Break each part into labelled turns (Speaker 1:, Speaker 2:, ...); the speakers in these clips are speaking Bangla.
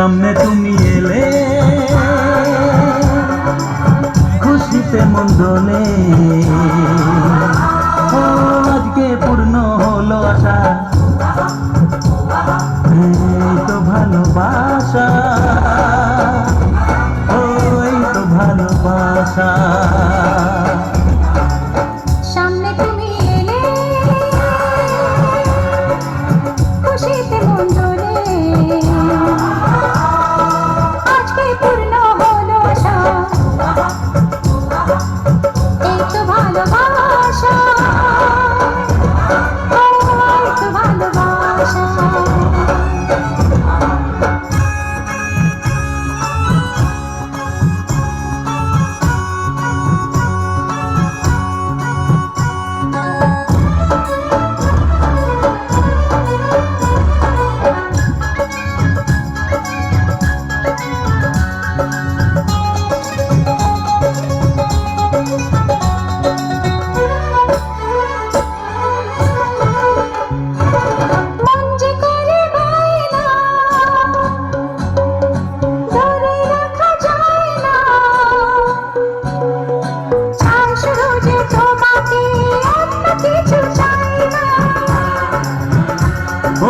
Speaker 1: সামনে তুমি এলে খুশিতে মন দোলে। ও আজকে পূর্ণ হলো আশা, এই তো ভালোবাসা, ও এই তো ভালোবাসা।
Speaker 2: সামনে তুমি এলে খুশিতে মন দোলে, আজকে পূর্ণ হলো আশা, এই তো ভালোবাসা, এই তো ভালোবাসা।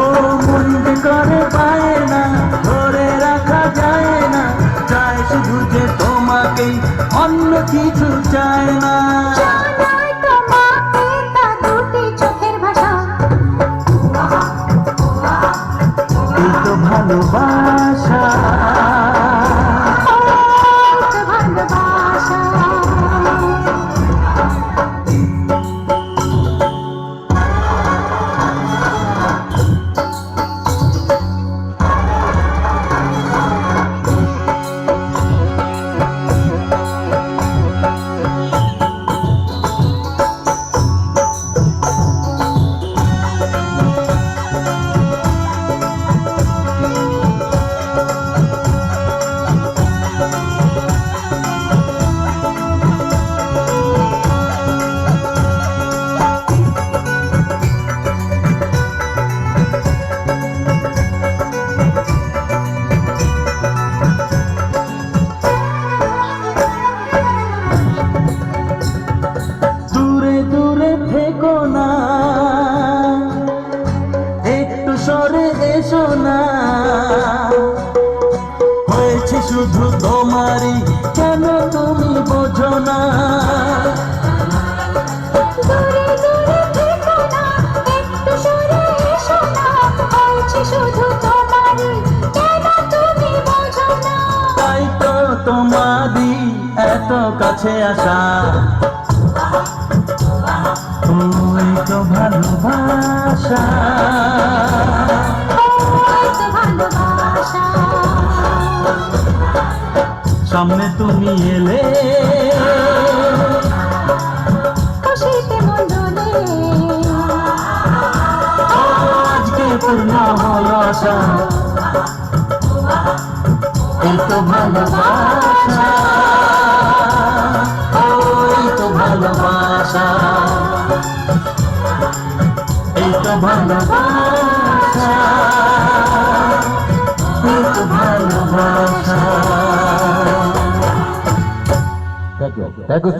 Speaker 1: ও মন যে করে পায় না, ধরে রাখা যায় না, চায় শুধু যে তোমাকেই, অন্য কিছু চায় না। এই তো ভালোবাসা, দূরে দূরে থেকো না, একটু সরে এসো না, হয়েছে শুধু তোমারই, কেন তুমি বোঝো না। তাই তো তোমারই এত কাছে আসা, ওই তো ভালোবাসা, সামনে তুমি এলে
Speaker 2: খুশিতে মন দোলে,
Speaker 1: আজকে পূর্ণ হলো আশা, এই তো ভালোবাসা, ওই তো ভালোবাসা, এই তো ভালোবাসা, এই তো ভালোবাসা। Thank you. Thank you so